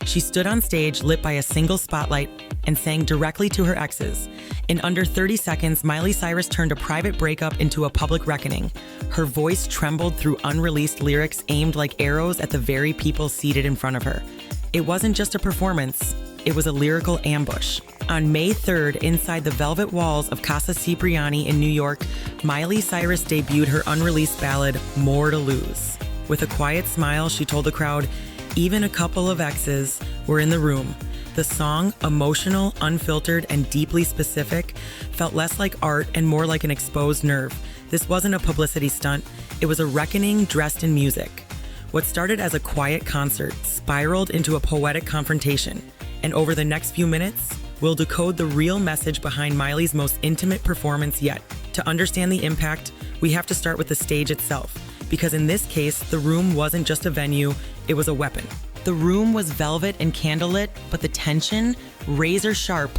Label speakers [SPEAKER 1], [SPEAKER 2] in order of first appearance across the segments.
[SPEAKER 1] She stood on stage lit by a single spotlight and sang directly to her exes. In under 30 seconds, Miley Cyrus turned a private breakup into a public reckoning. Her voice trembled through unreleased lyrics aimed like arrows at the very people seated in front of her. It wasn't just a performance, it was a lyrical ambush. On May 3rd, inside the velvet walls of Casa Cipriani in New York, Miley Cyrus debuted her unreleased ballad, More to Lose. With a quiet smile, she told the crowd, even a couple of exes were in the room. The song, emotional, unfiltered, and deeply specific, felt less like art and more like an exposed nerve. This wasn't a publicity stunt, it was a reckoning dressed in music. What started as a quiet concert spiraled into a poetic confrontation, and over the next few minutes, we'll decode the real message behind Miley's most intimate performance yet. To understand the impact, we have to start with the stage itself, because in this case, the room wasn't just a venue, it was a weapon. The room was velvet and candlelit, but the tension, razor sharp.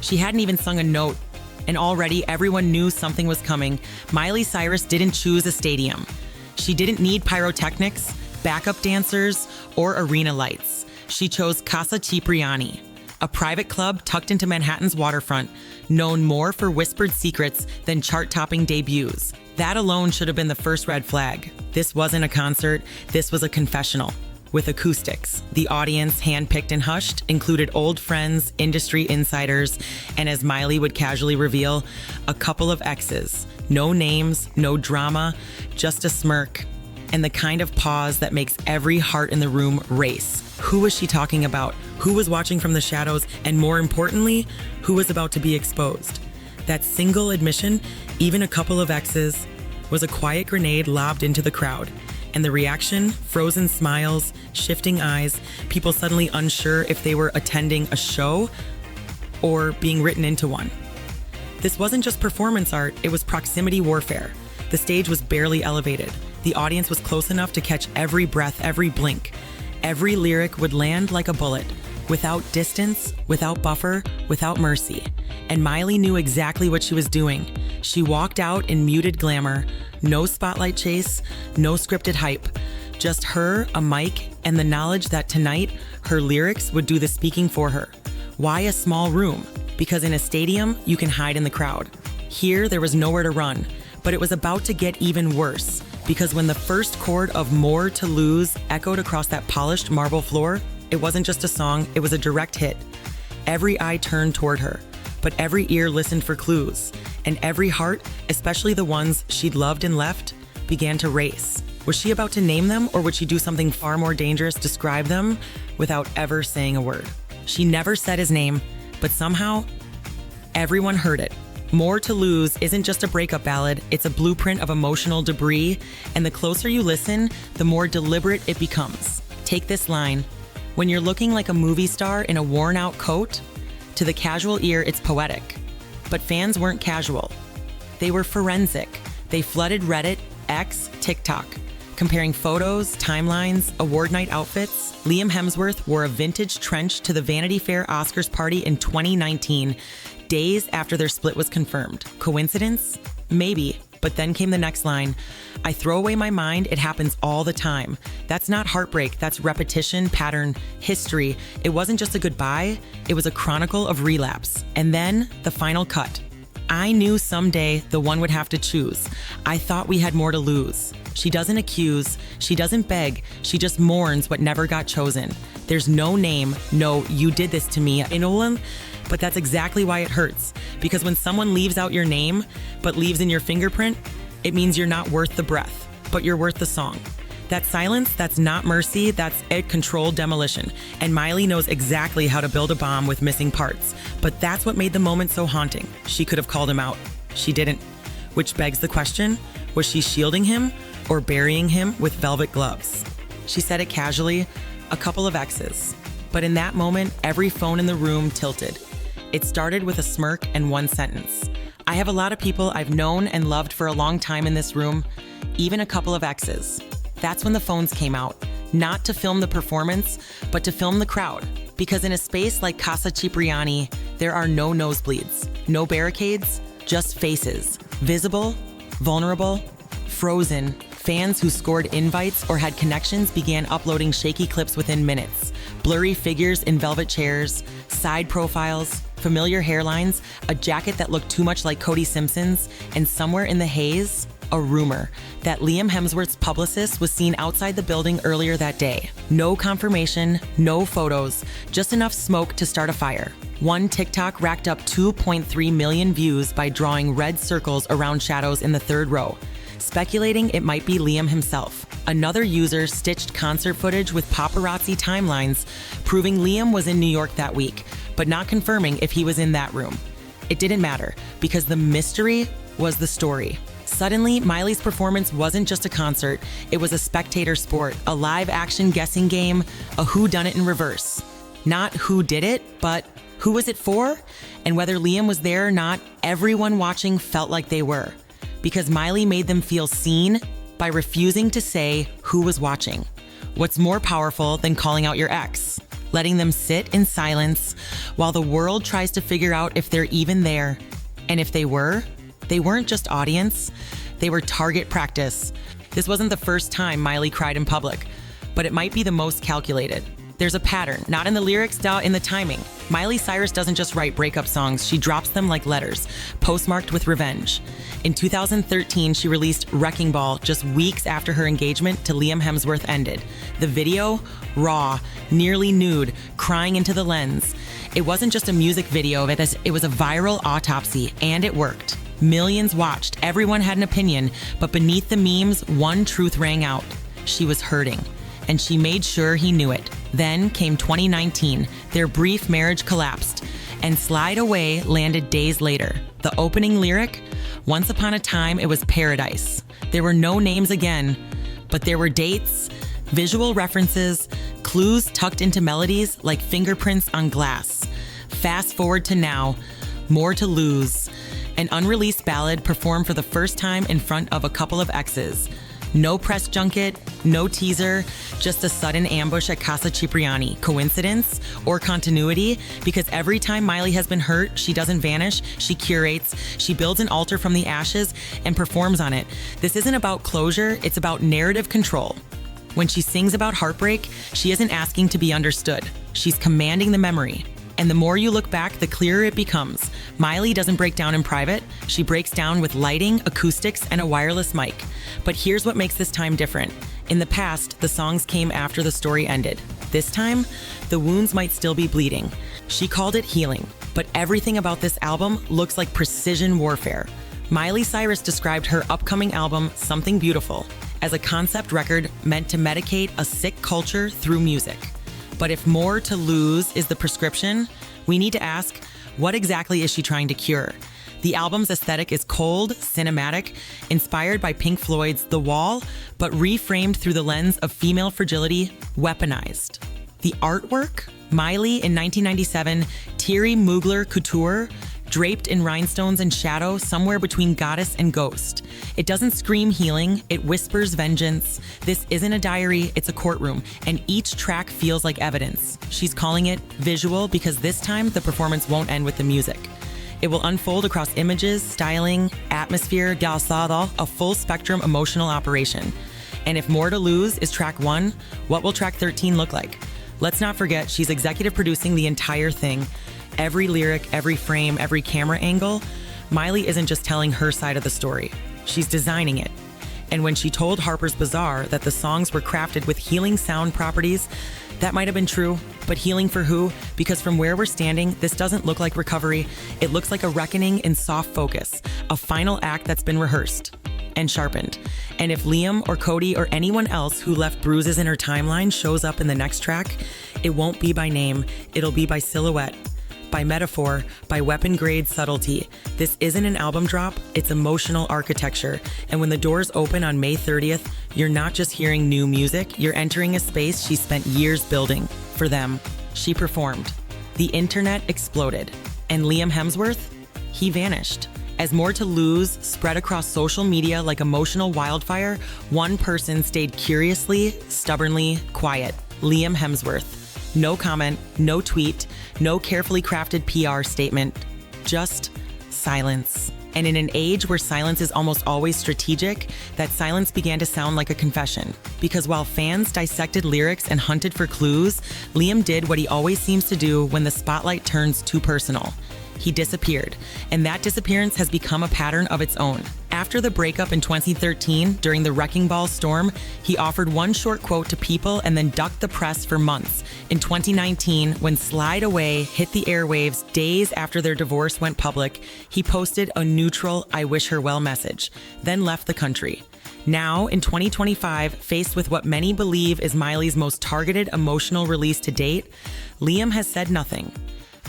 [SPEAKER 1] She hadn't even sung a note, and already everyone knew something was coming. Miley Cyrus didn't choose a stadium. She didn't need pyrotechnics, backup dancers, or arena lights. She chose Casa Cipriani, a private club tucked into Manhattan's waterfront, known more for whispered secrets than chart-topping debuts. That alone should have been the first red flag. This wasn't a concert, this was a confessional. With acoustics, the audience, handpicked and hushed, included old friends, industry insiders, and as Miley would casually reveal, a couple of exes. No names, no drama, just a smirk, and the kind of pause that makes every heart in the room race. Who was she talking about? Who was watching from the shadows? And more importantly, who was about to be exposed? That single admission, even a couple of exes, was a quiet grenade lobbed into the crowd. And the reaction, frozen smiles, shifting eyes, people suddenly unsure if they were attending a show or being written into one. This wasn't just performance art, it was proximity warfare. The stage was barely elevated. The audience was close enough to catch every breath, every blink. Every lyric would land like a bullet, without distance, without buffer, without mercy. And Miley knew exactly what she was doing. She walked out in muted glamour, no spotlight chase, no scripted hype, just her, a mic, and the knowledge that tonight, her lyrics would do the speaking for her. Why a small room? Because in a stadium, you can hide in the crowd. Here, there was nowhere to run, but it was about to get even worse, because when the first chord of More to Lose echoed across that polished marble floor, it wasn't just a song, it was a direct hit. Every eye turned toward her, but every ear listened for clues, and every heart, especially the ones she'd loved and left, began to race. Was she about to name them, or would she do something far more dangerous, describe them, without ever saying a word? She never said his name, but somehow, everyone heard it. More to Lose isn't just a breakup ballad, it's a blueprint of emotional debris, and the closer you listen, the more deliberate it becomes. Take this line, when you're looking like a movie star in a worn-out coat, to the casual ear, it's poetic. But fans weren't casual. They were forensic. They flooded Reddit, X, TikTok, comparing photos, timelines, award night outfits. Liam Hemsworth wore a vintage trench to the Vanity Fair Oscars party in 2019, days after their split was confirmed. Coincidence? Maybe. But then came the next line. I throw away my mind, it happens all the time. That's not heartbreak, that's repetition, pattern, history. It wasn't just a goodbye, it was a chronicle of relapse. And then the final cut. I knew someday the one would have to choose. I thought we had more to lose. She doesn't accuse, she doesn't beg, she just mourns what never got chosen. There's no name, no, you did this to me, Inolan. But that's exactly why it hurts. Because when someone leaves out your name, but leaves in your fingerprint, it means you're not worth the breath, but you're worth the song. That silence, that's not mercy, that's a controlled demolition. And Miley knows exactly how to build a bomb with missing parts. But that's what made the moment so haunting. She could have called him out. She didn't. Which begs the question, was she shielding him or burying him with velvet gloves? She said it casually, a couple of exes. But in that moment, every phone in the room tilted. It started with a smirk and one sentence. I have a lot of people I've known and loved for a long time in this room, even a couple of exes. That's when the phones came out, not to film the performance, but to film the crowd. Because in a space like Casa Cipriani, there are no nosebleeds, no barricades, just faces. Visible, vulnerable, frozen. Fans who scored invites or had connections began uploading shaky clips within minutes. Blurry figures in velvet chairs, side profiles, familiar hairlines, a jacket that looked too much like Cody Simpson's, and somewhere in the haze, a rumor that Liam Hemsworth's publicist was seen outside the building earlier that day. No confirmation, no photos, just enough smoke to start a fire. One TikTok racked up 2.3 million views by drawing red circles around shadows in the third row, speculating it might be Liam himself. Another user stitched concert footage with paparazzi timelines, proving Liam was in New York that week, but not confirming if he was in that room. It didn't matter, because the mystery was the story. Suddenly, Miley's performance wasn't just a concert, it was a spectator sport, a live-action guessing game, a whodunit in reverse. Not who did it, but who was it for? And whether Liam was there or not, everyone watching felt like they were. Because Miley made them feel seen by refusing to say who was watching. What's more powerful than calling out your ex? Letting them sit in silence while the world tries to figure out if they're even there. And if they weren't just audience, they were target practice. This wasn't the first time Miley cried in public, but it might be the most calculated. There's a pattern, not in the lyrics, in the timing. Miley Cyrus doesn't just write breakup songs, she drops them like letters, postmarked with revenge. In 2013, she released Wrecking Ball just weeks after her engagement to Liam Hemsworth ended. The video, raw, nearly nude, crying into the lens. It wasn't just a music video, it was a viral autopsy, and it worked. Millions watched, everyone had an opinion, but beneath the memes, one truth rang out. She was hurting, and she made sure he knew it. Then came 2019, their brief marriage collapsed, and Slide Away landed days later. The opening lyric, once upon a time it was paradise. There were no names again, but there were dates, visual references, clues tucked into melodies like fingerprints on glass. Fast forward to now, More to Lose, an unreleased ballad performed for the first time in front of a couple of exes. No press junket, no teaser, just a sudden ambush at Casa Cipriani. Coincidence or continuity? Because every time Miley has been hurt, she doesn't vanish, she curates, she builds an altar from the ashes and performs on it. This isn't about closure, it's about narrative control. When she sings about heartbreak, she isn't asking to be understood. She's commanding the memory. And the more you look back, the clearer it becomes. Miley doesn't break down in private. She breaks down with lighting, acoustics, and a wireless mic. But here's what makes this time different. In the past, the songs came after the story ended. This time, the wounds might still be bleeding. She called it healing. But everything about this album looks like precision warfare. Miley Cyrus described her upcoming album, Something Beautiful, as a concept record meant to medicate a sick culture through music. But if More to Lose is the prescription, we need to ask, what exactly is she trying to cure? The album's aesthetic is cold, cinematic, inspired by Pink Floyd's The Wall, but reframed through the lens of female fragility, Weaponized. The artwork? Miley in 1997, Thierry Mugler couture, draped in rhinestones and shadow somewhere between goddess and ghost. It doesn't scream healing, it whispers vengeance. This isn't a diary, it's a courtroom, and each track feels like evidence. She's calling it visual because this time the performance won't end with the music. It will unfold across images, styling, atmosphere, galsado, a full spectrum emotional operation. And if More to Lose is track 1, what will track 13 look like? Let's not forget, she's executive producing the entire thing. Every lyric, every frame, every camera angle. Miley isn't just telling her side of the story. She's designing it. And when she told Harper's Bazaar that the songs were crafted with healing sound properties, that might have been true, but healing for who? Because from where we're standing, this doesn't look like recovery. It looks like a reckoning in soft focus, a final act that's been rehearsed and sharpened. And if Liam or Cody or anyone else who left bruises in her timeline shows up in the next track, it won't be by name, it'll be by silhouette, by metaphor, by weapon-grade subtlety. This isn't an album drop, it's emotional architecture. And when the doors open on May 30th, you're not just hearing new music, you're entering a space she spent years building. For them, she performed. The internet exploded. And Liam Hemsworth? He vanished. As More to Lose spread across social media like emotional wildfire, one person stayed curiously, stubbornly quiet. Liam Hemsworth. No comment, no tweet, no carefully crafted PR statement, just silence. And in an age where silence is almost always strategic, that silence began to sound like a confession. Because while fans dissected lyrics and hunted for clues, Liam did what he always seems to do when the spotlight turns too personal. He disappeared, and that disappearance has become a pattern of its own. After the breakup in 2013, during the Wrecking Ball storm, he offered one short quote to people and then ducked the press for months. In 2019, when Slide Away hit the airwaves days after their divorce went public, he posted a neutral "I wish her well" message, then left the country. Now, in 2025, faced with what many believe is Miley's most targeted emotional release to date, Liam has said nothing.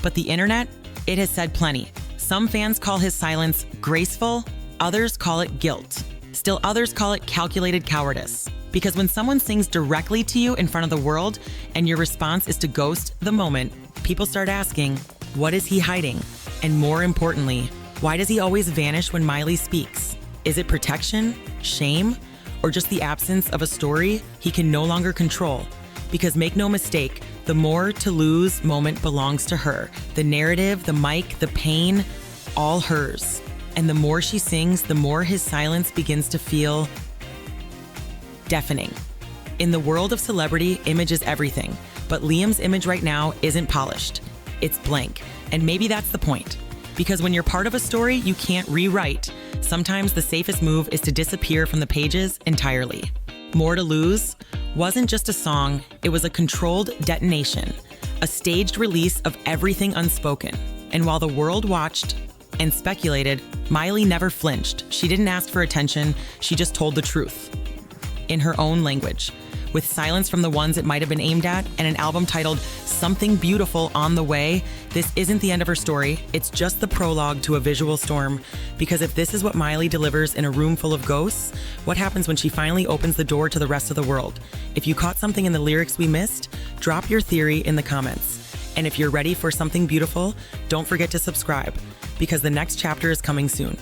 [SPEAKER 1] But the internet, it has said plenty. Some fans call his silence graceful, others call it guilt. Still others call it calculated cowardice. Because when someone sings directly to you in front of the world and your response is to ghost the moment, people start asking, what is he hiding? And more importantly, why does he always vanish when Miley speaks? Is it protection, shame, or just the absence of a story he can no longer control? Because make no mistake, the more to lose moment belongs to her. The narrative, the mic, the pain, all hers. And the more she sings, the more his silence begins to feel deafening. In the world of celebrity, image is everything. But Liam's image right now isn't polished. It's blank. And maybe that's the point. Because when you're part of a story you can't rewrite, sometimes the safest move is to disappear from the pages entirely. More to Lose wasn't just a song, it was a controlled detonation, a staged release of everything unspoken. And while the world watched and speculated, Miley never flinched. She didn't ask for attention, she just told the truth. In her own language, with silence from the ones it might have been aimed at, and an album titled Something Beautiful on the Way, this isn't the end of her story, it's just the prologue to a visual storm. Because if this is what Miley delivers in a room full of ghosts, what happens when she finally opens the door to the rest of the world? If you caught something in the lyrics we missed, drop your theory in the comments. And if you're ready for something beautiful, don't forget to subscribe, because the next chapter is coming soon.